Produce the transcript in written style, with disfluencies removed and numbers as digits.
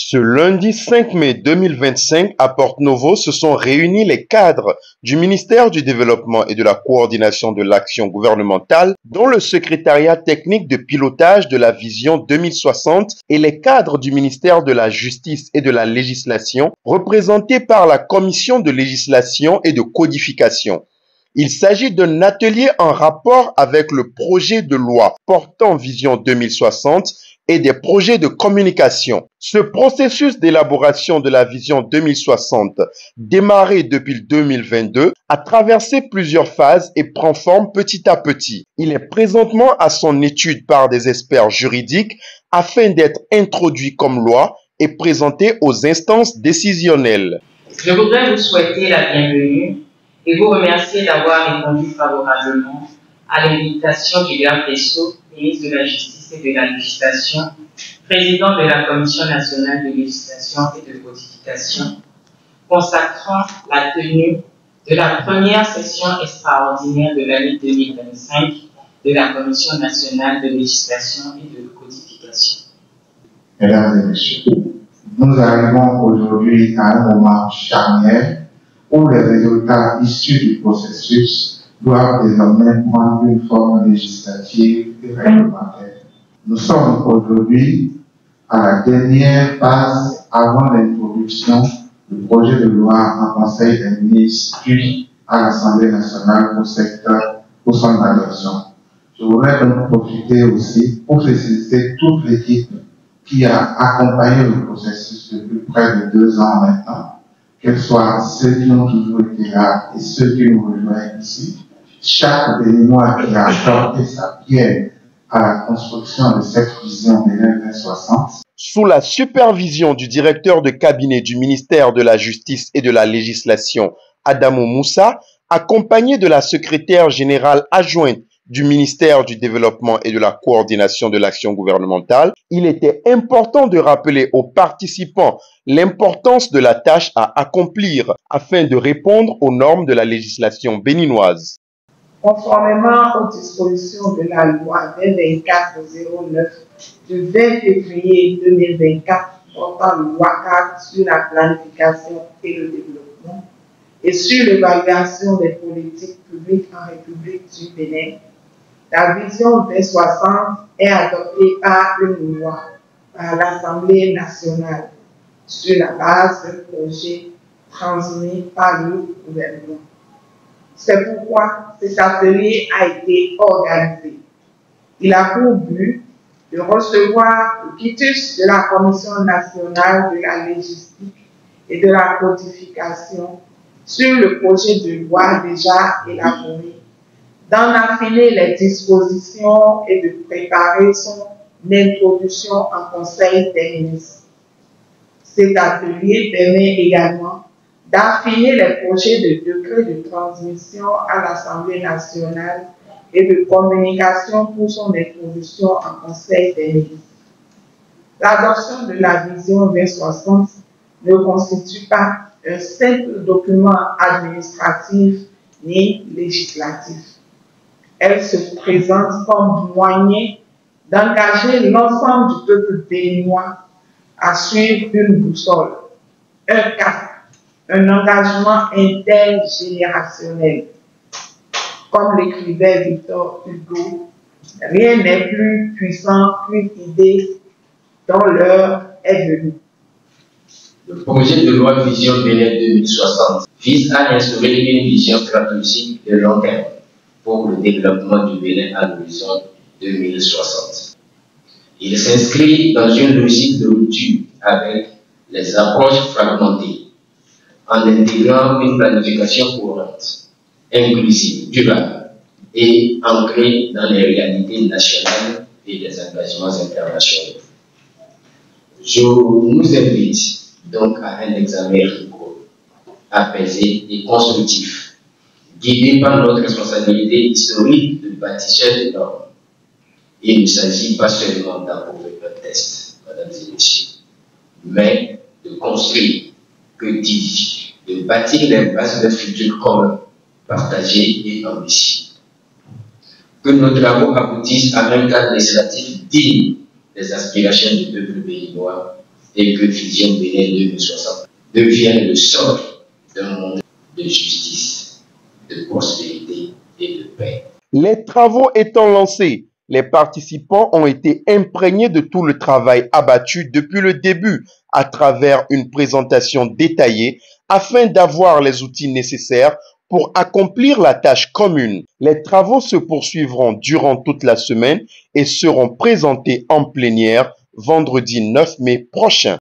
Ce lundi 5 mai 2025, à Porto Novo, se sont réunis les cadres du ministère du Développement et de la Coordination de l'Action gouvernementale, dont le secrétariat technique de pilotage de la Vision 2060 et les cadres du ministère de la Justice et de la Législation, représentés par la Commission de législation et de codification. Il s'agit d'un atelier en rapport avec le projet de loi portant Vision 2060 et des projets de communication. Ce processus d'élaboration de la Vision 2060, démarré depuis 2022, a traversé plusieurs phases et prend forme petit à petit. Il est présentement à son étude par des experts juridiques afin d'être introduit comme loi et présenté aux instances décisionnelles. Je voudrais vous souhaiter la bienvenue et vous remercier d'avoir répondu favorablement à l'invitation du garde des Sceaux, ministre de la Justice et de la Législation, président de la Commission nationale de législation et de codification, consacrant la tenue de la première session extraordinaire de l'année 2025 de la Commission nationale de législation et de codification. Mesdames et messieurs, nous arrivons aujourd'hui à un moment charnière où les résultats issus du processus doivent désormais prendre une forme législative et réglementaire. Nous sommes aujourd'hui à la dernière phase avant l'introduction du projet de loi en Conseil des ministres puis à l'Assemblée nationale pour son adoption. Je voudrais donc profiter aussi pour féliciter toute l'équipe qui a accompagné le processus depuis près de 2 ans maintenant, qu'elles soient ceux qui ont toujours été là et ceux qui nous rejoignent ici. Chaque béninois qui a apporté sa pierre à la construction de cette vision de 2060. Sous la supervision du directeur de cabinet du ministère de la Justice et de la Législation, Adamo Moussa, accompagné de la secrétaire générale adjointe du ministère du Développement et de la Coordination de l'Action gouvernementale, il était important de rappeler aux participants l'importance de la tâche à accomplir afin de répondre aux normes de la législation béninoise. Conformément aux dispositions de la loi 2024-09 du 20 février 2024 portant loi cadre sur la planification et le développement et sur l'évaluation des politiques publiques en République du Bénin, la Vision 2060 est adoptée par une loi par l'Assemblée nationale sur la base d'un projet transmis par le gouvernement. C'est pourquoi cet atelier a été organisé. Il a pour but de recevoir le quitus de la Commission nationale de la légistique et de la codification sur le projet de loi déjà élaboré, d'en affiner les dispositions et de préparer son introduction en Conseil des ministres. Cet atelier permet également d'affiner les projets de décret de transmission à l'Assemblée nationale et de communication pour son introduction en Conseil des ministres. L'adoption de la Vision 2060 ne constitue pas un simple document administratif ni législatif. Elle se présente comme moyen d'engager l'ensemble du peuple béninois à suivre une boussole, un cap, un engagement intergénérationnel. Comme l'écrivait Victor Hugo, rien n'est plus puissant qu'une idée dont l'heure est venue. Le projet de loi Vision Bénin 2060 vise à instaurer une vision stratégique de long terme pour le développement du Bénin à l'horizon 2060. Il s'inscrit dans une logique de rupture avec les approches fragmentées, en intégrant une planification courante, inclusive, durable et ancrée dans les réalités nationales et les engagements internationaux. Je nous invite donc à un examen rigoureux, apaisé et constructif, guidé par notre responsabilité historique de bâtisseur de normes. Il ne s'agit pas seulement d'approuver un test, mesdames et messieurs, mais de construire, de bâtir les bases d'un futur commun, partagé et ambitieux. Que nos travaux aboutissent à un cadre législatif digne des aspirations du peuple béninois et que Vision Bénin 2060 devienne le socle d'un monde de justice, de prospérité et de paix. Les travaux étant lancés, les participants ont été imprégnés de tout le travail abattu depuis le début à travers une présentation détaillée afin d'avoir les outils nécessaires pour accomplir la tâche commune. Les travaux se poursuivront durant toute la semaine et seront présentés en plénière vendredi 9 mai prochain.